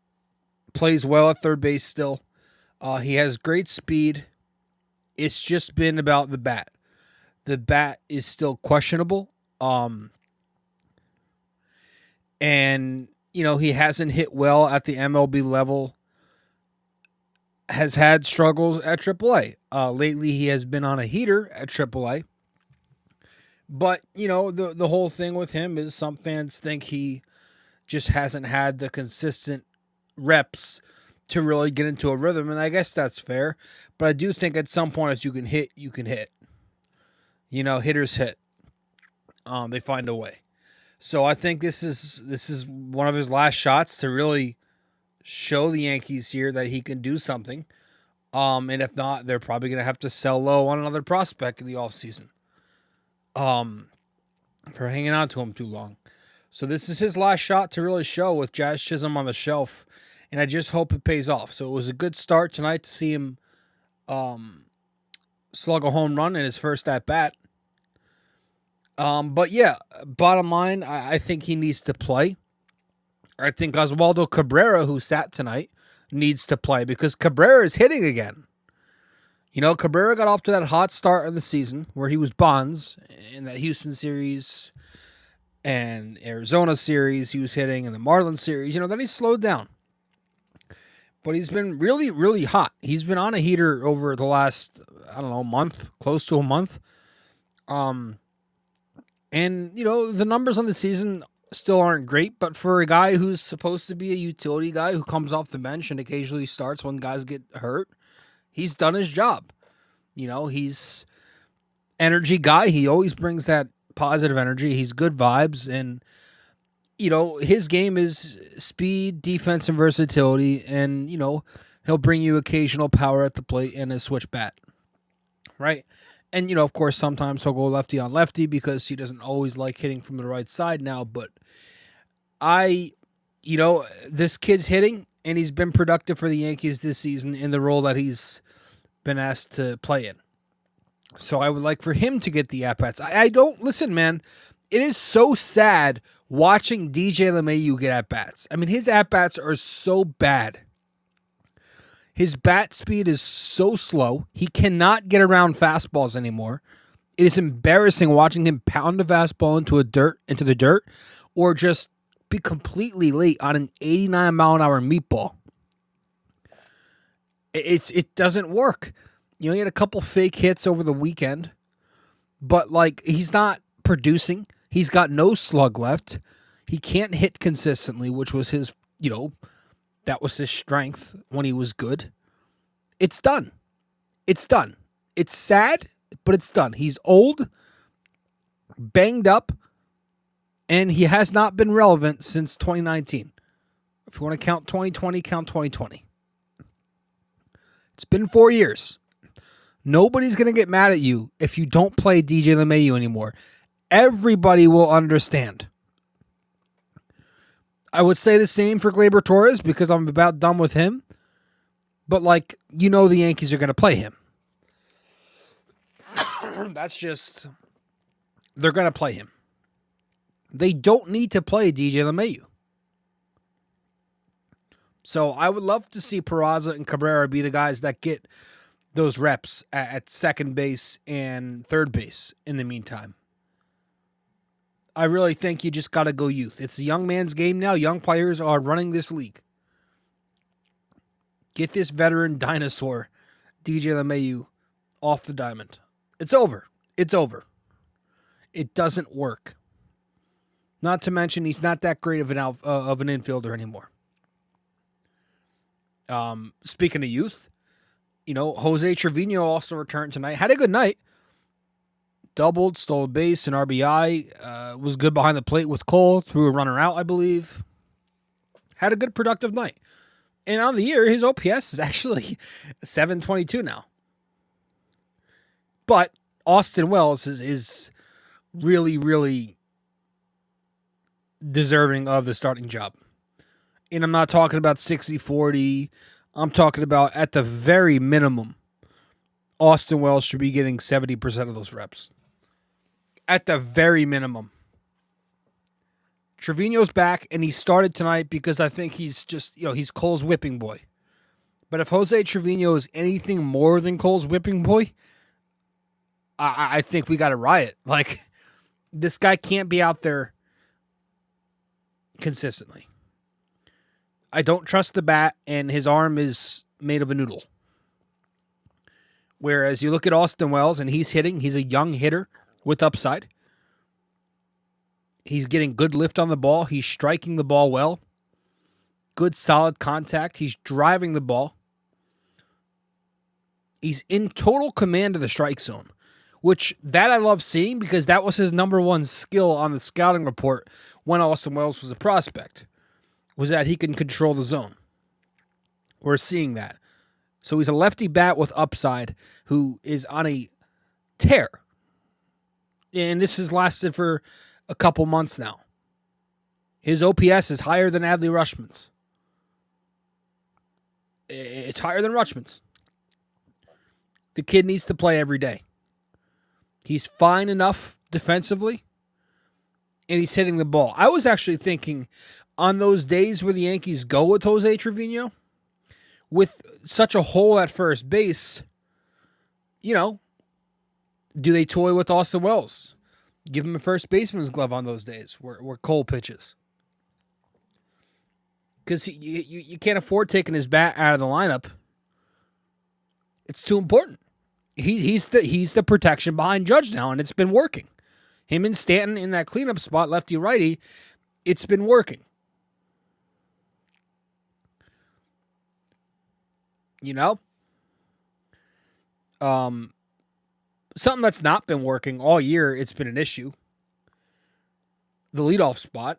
plays well at third base still. He has great speed. It's just been about the bat. The bat is still questionable. And, you know, he hasn't hit well at the MLB level. Has had struggles at AAA. Lately, he has been on a heater at AAA. But, you know, the whole thing with him is some fans think he just hasn't had the consistent reps to really get into a rhythm, and I guess that's fair. But I do think at some point, if you can hit, you can hit. You know, hitters hit. They find a way. So I think this is one of his last shots to really show the Yankees here that he can do something. And if not, they're probably going to have to sell low on another prospect in the offseason. For hanging on to him too long. So this is his last shot to really show with Jazz Chisholm on the shelf. And I just hope it pays off. So it was a good start tonight to see him slug a home run in his first at-bat. But yeah, bottom line, I think he needs to play. I think Oswaldo Cabrera, who sat tonight, needs to play because Cabrera is hitting again. You know, Cabrera got off to that hot start in the season where he was Bonds in that Houston series and Arizona series he was hitting, and the Marlins series. Then he slowed down. But he's been really, really hot. He's been on a heater over the last, month, close to a month. And, the numbers on the season still aren't great, but for a guy who's supposed to be a utility guy who comes off the bench and occasionally starts when guys get hurt, he's done his job. He's energy guy. He always brings that positive energy. He's good vibes, and his game is speed, defense, and versatility, and he'll bring you occasional power at the plate and a switch bat, right? And of course, sometimes he'll go lefty on lefty because he doesn't always like hitting from the right side now. But this kid's hitting, and he's been productive for the Yankees this season in the role that he's been asked to play in. So I would like for him to get the at-bats. I don't... Listen, man. It is so sad watching DJ LeMahieu get at-bats. I mean, his at-bats are so bad. His bat speed is so slow. He cannot get around fastballs anymore. It is embarrassing watching him pound a fastball into the dirt, or just be completely late on an 89-mile-an-hour meatball. It doesn't work. He had a couple fake hits over the weekend, but he's not producing. He's got no slug left. He can't hit consistently, which was his, that was his strength when he was good. It's done. It's done. It's sad, but it's done. He's old, banged up, and he has not been relevant since 2019. If you want to count 2020, count 2020. It's been 4 years. Nobody's going to get mad at you if you don't play DJ LeMahieu anymore. Everybody will understand. I would say the same for Gleyber Torres because I'm about done with him. But, the Yankees are going to play him. That's just... They're going to play him. They don't need to play DJ LeMahieu. So I would love to see Peraza and Cabrera be the guys that get those reps at second base and third base in the meantime. I really think you just got to go youth. It's a young man's game now. Young players are running this league. Get this veteran dinosaur, DJ LeMahieu, off the diamond. It's over. It's over. It doesn't work. Not to mention, he's not that great of an infielder anymore. Speaking of youth, Jose Trevino also returned tonight. Had a good night. Doubled, stole a base, an RBI. Was good behind the plate with Cole. Threw a runner out, I believe. Had a good, productive night. And on the year, his OPS is actually 722 now. But Austin Wells is really, really deserving of the starting job. And I'm not talking about 60-40. I'm talking about, at the very minimum, Austin Wells should be getting 70% of those reps. At the very minimum. Trevino's back, and he started tonight because I think he's just, he's Cole's whipping boy. But if Jose Trevino is anything more than Cole's whipping boy, I think we got a riot. This guy can't be out there consistently. I don't trust the bat, and his arm is made of a noodle. Whereas you look at Austin Wells, and he's a young hitter with upside. He's getting good lift on the ball. He's striking the ball well. Good, solid contact. He's driving the ball. He's in total command of the strike zone, which that I love seeing because that was his number one skill on the scouting report when Austin Wells was a prospect, was that he can control the zone. We're seeing that. So he's a lefty bat with upside who is on a tear. And this has lasted for a couple months now. His OPS is higher than Adley Rutschman's. It's higher than Rutschman's. The kid needs to play every day. He's fine enough defensively, and he's hitting the ball. I was actually thinking on those days where the Yankees go with Jose Trevino, with such a hole at first base, do they toy with Austin Wells? Give him a first baseman's glove on those days where Cole pitches. Because you can't afford taking his bat out of the lineup. It's too important. He's the protection behind Judge now, and it's been working. Him and Stanton in that cleanup spot, lefty-righty, it's been working. You know? Something that's not been working all year, it's been an issue. The leadoff spot.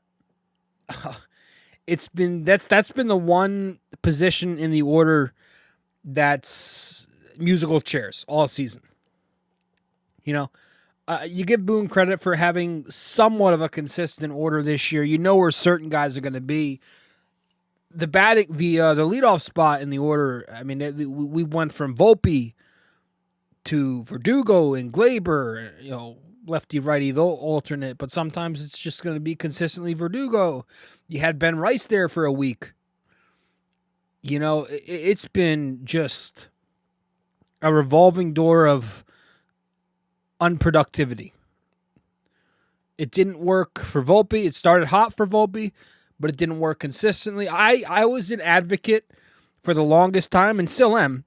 That's been the one position in the order that's musical chairs all season. You know, you give Boone credit for having somewhat of a consistent order this year. You know where certain guys are going to be. The leadoff spot in the order. I mean, we went from Volpe to Verdugo and Glaber. You know, lefty righty though alternate, but sometimes it's just going to be consistently Verdugo. You had Ben Rice there for a week. You know, it's been just a revolving door of unproductivity. It didn't work for Volpe. It started hot for Volpe, but it didn't work consistently. I was an advocate for the longest time and still am.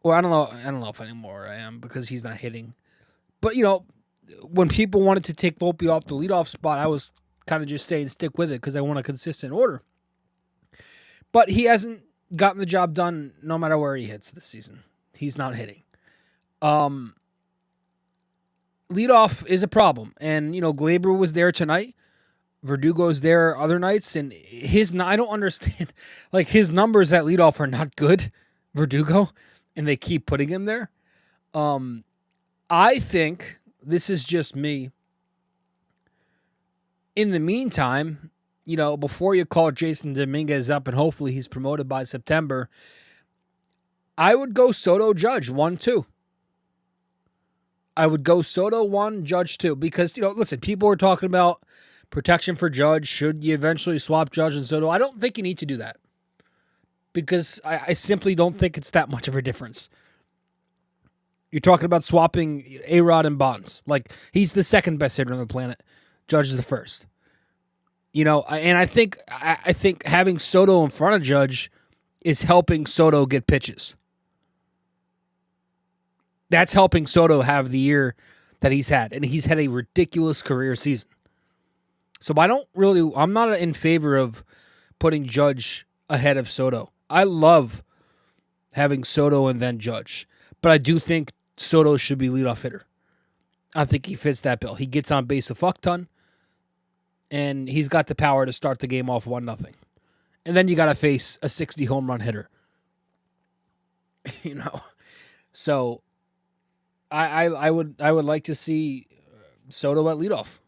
Well, I don't know if anymore I am because he's not hitting. But, you know, when people wanted to take Volpe off the leadoff spot, I was kind of just saying stick with it because I want a consistent order. But he hasn't gotten the job done no matter where he hits this season. He's not hitting. Leadoff is a problem. And, you know, Glaber was there tonight. Verdugo's there other nights. And I don't understand. Like, his numbers at leadoff are not good, Verdugo. And they keep putting him there. I think, this is just me, in the meantime, you know, before you call Jason Dominguez up and hopefully he's promoted by September, I would go Soto, Judge, 1-2. I would go Soto 1, Judge 2. Because, you know, listen, people are talking about protection for Judge. Should you eventually swap Judge and Soto? I don't think you need to do that. Because I simply don't think it's that much of a difference. You're talking about swapping A-Rod and Bonds. Like, he's the second best hitter on the planet. Judge is the first. You know, and I think having Soto in front of Judge is helping Soto get pitches. That's helping Soto have the year that he's had. And he's had a ridiculous career season. So I'm not in favor of putting Judge ahead of Soto. I love having Soto and then Judge. But I do think Soto should be leadoff hitter. I think he fits that bill. He gets on base a fuck ton. And he's got the power to start the game off 1-0. And then you got to face a 60 home run hitter. You know. So I would like to see Soto at leadoff.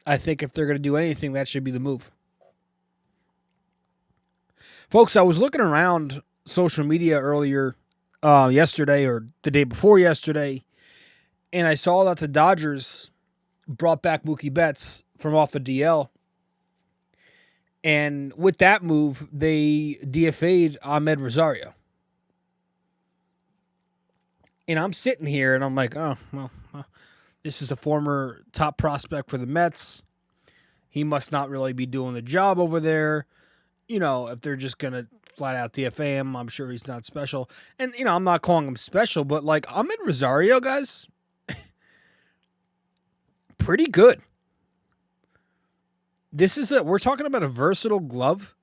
I think if they're going to do anything, that should be the move. Folks, I was looking around social media earlier yesterday or the day before yesterday, and I saw that the Dodgers brought back Mookie Betts from off the DL. And with that move, they DFA'd Amed Rosario. And I'm sitting here and I'm like, oh, well, this is a former top prospect for the Mets. He must not really be doing the job over there. You know, if they're just going to flat out DFA him, I'm sure he's not special. And, you know, I'm not calling him special, but like Amed Rosario, guys, pretty good. We're talking about a versatile glove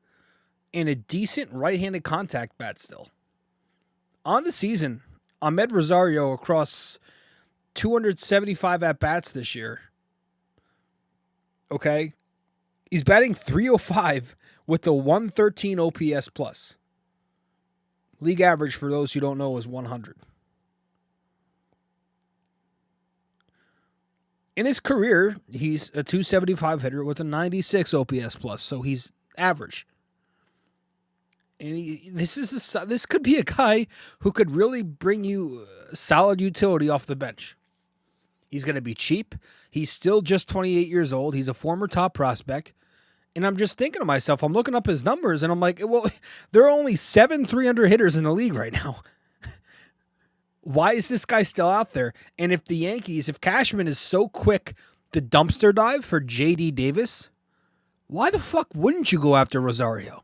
and a decent right-handed contact bat still. On the season, Amed Rosario across 275 at-bats this year. Okay? He's batting .305 with the 113 OPS plus. League average, for those who don't know, is 100. In his career, he's a 275 hitter with a 96 OPS plus, so he's average. And this could be a guy who could really bring you solid utility off the bench. He's going to be cheap. He's still just 28 years old. He's a former top prospect. And I'm just thinking to myself, I'm looking up his numbers, and I'm like, well, there are only 7 300 hitters in the league right now. Why is this guy still out there? And if the Yankees, if Cashman is so quick to dumpster dive for J.D. Davis, why the fuck wouldn't you go after Rosario?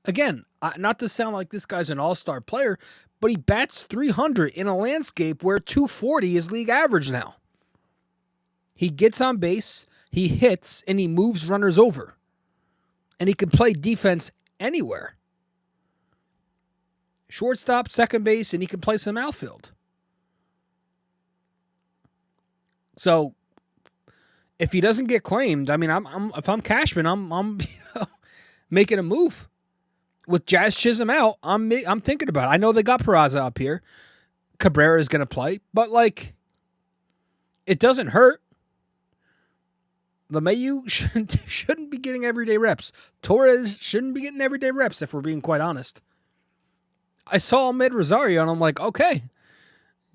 Again, not to sound like this guy's an all-star player, but he bats .300 in a landscape where .240 is league average now. He gets on base, he hits, and he moves runners over. And he can play defense anywhere. Shortstop, second base, and he can play some outfield. So, if he doesn't get claimed, I mean, if I'm Cashman, I'm making a move. With Jazz Chisholm out, I'm thinking about it. I know they got Peraza up here. Cabrera is going to play, but like, it doesn't hurt. LeMahieu shouldn't be getting everyday reps. Torres shouldn't be getting everyday reps, if we're being quite honest. I saw Amed Rosario, and I'm like, okay,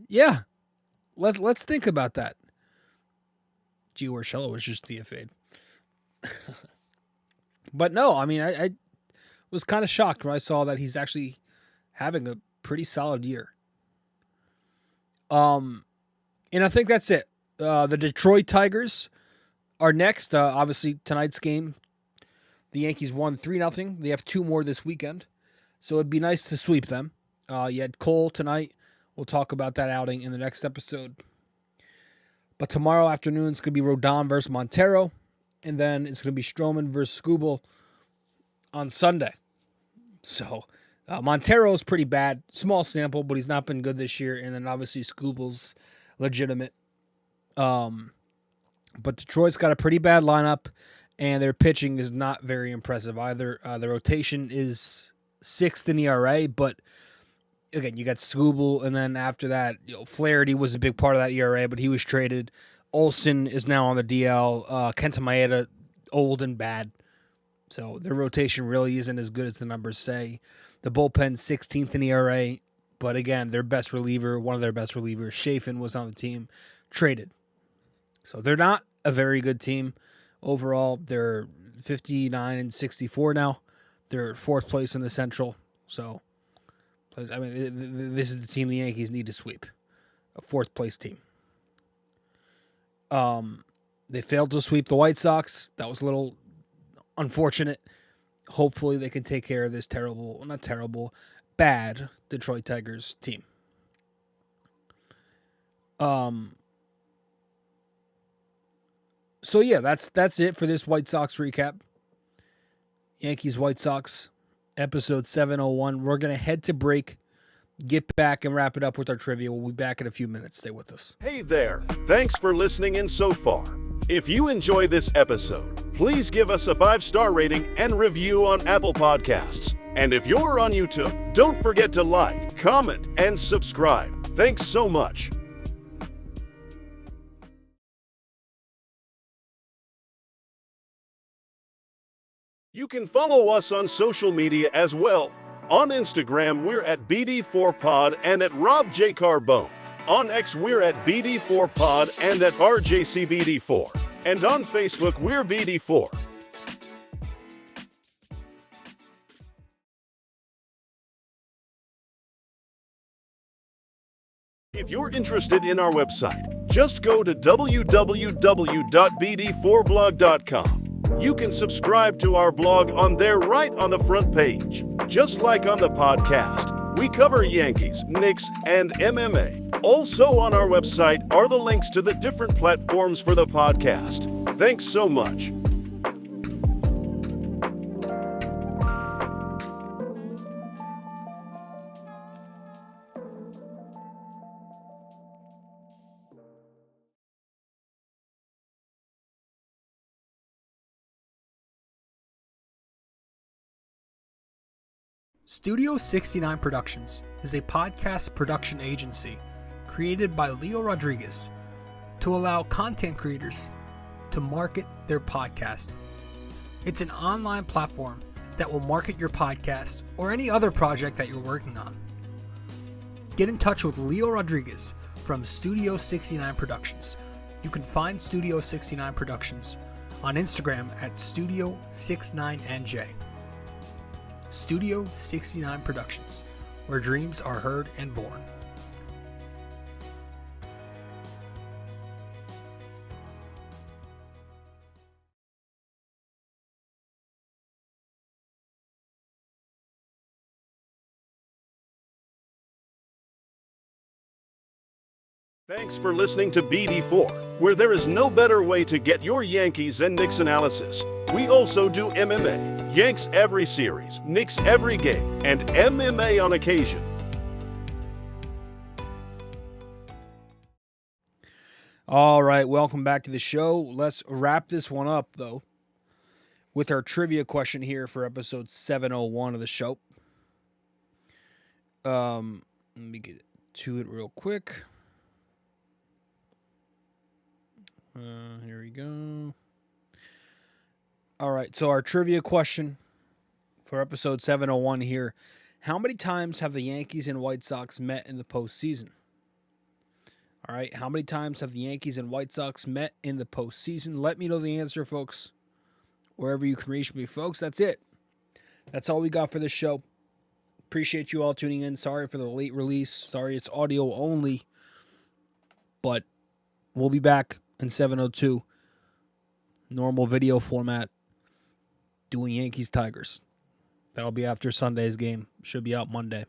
yeah, let's think about that. Gio Urshela was just DFA'd. But no, I mean, I was kind of shocked when I saw that he's actually having a pretty solid year. And I think that's it. The Detroit Tigers are next. Obviously, tonight's game, the Yankees won 3-0. They have 2 more this weekend. So it'd be nice to sweep them. You had Cole tonight. We'll talk about that outing in the next episode. But tomorrow afternoon, it's going to be Rodon versus Montero. And then it's going to be Stroman versus Skubal on Sunday. So Montero is pretty bad. Small sample, but he's not been good this year. And then obviously Skubal's legitimate. But Detroit's got a pretty bad lineup, and their pitching is not very impressive either. The rotation is 6th in ERA, but again, you got Skubal, and then after that, Flaherty was a big part of that ERA, but he was traded. Olsen is now on the DL. Kenta Maeda, old and bad. So their rotation really isn't as good as the numbers say. The bullpen 16th in ERA, but again, their best reliever, one of their best relievers, Chafin, was on the team, traded. So they're not a very good team overall. They're 59-64 now. They're 4th place in the Central. So, I mean, this is the team the Yankees need to sweep. A 4th place team. They failed to sweep the White Sox. That was a little unfortunate. Hopefully they can take care of this bad Detroit Tigers team. So yeah, that's it for this White Sox recap. Yankees White Sox, episode 701. We're going to head to break, get back, and wrap it up with our trivia. We'll be back in a few minutes. Stay with us. Hey there, thanks for listening in so far. If you enjoy this episode, please give us a 5-star rating and review on Apple Podcasts. And if you're on YouTube, don't forget to like, comment, and subscribe. Thanks so much. You can follow us on social media as well. On Instagram, we're at BD4Pod and at Rob J. Carbone. On X, we're at BD4Pod and at RJCBD4. And on Facebook, we're BD4. If you're interested in our website, just go to www.bd4blog.com. You can subscribe to our blog on there right on the front page. Just like on the podcast, we cover Yankees, Knicks, and MMA. Also on our website are the links to the different platforms for the podcast. Thanks so much. Studio 69 Productions is a podcast production agency created by Leo Rodriguez to allow content creators to market their podcast. It's an online platform that will market your podcast or any other project that you're working on. Get in touch with Leo Rodriguez from Studio 69 Productions. You can find Studio 69 Productions on Instagram at Studio69NJ. Studio 69 Productions, where dreams are heard and born. Thanks for listening to BD4, where there is no better way to get your Yankees and Knicks analysis. We also do MMA, Yanks every series, Knicks every game, and MMA on occasion. All right, welcome back to the show. Let's wrap this one up, though, with our trivia question here for episode 701 of the show. Let me get to it real quick. Here we go. All right, so our trivia question for episode 701 here. How many times have the Yankees and White Sox met in the postseason? All right, how many times have the Yankees and White Sox met in the postseason? Let me know the answer, folks. Wherever you can reach me, folks. That's it. That's all we got for this show. Appreciate you all tuning in. Sorry for the late release. Sorry it's audio only. But we'll be back in 702. Normal video format. Doing Yankees Tigers. That'll be after Sunday's game. Should be out Monday.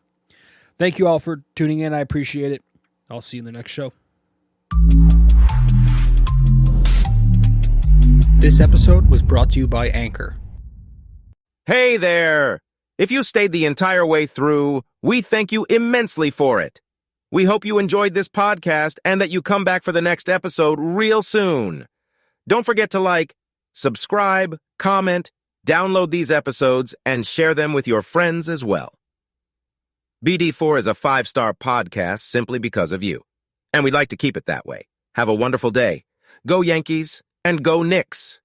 Thank you all for tuning in. I appreciate it. I'll see you in the next show. This episode was brought to you by Anchor. Hey there! If you stayed the entire way through, we thank you immensely for it. We hope you enjoyed this podcast and that you come back for the next episode real soon. Don't forget to like, subscribe, comment, download these episodes, and share them with your friends as well. BD4 is a 5-star podcast simply because of you. And we'd like to keep it that way. Have a wonderful day. Go Yankees and go Knicks!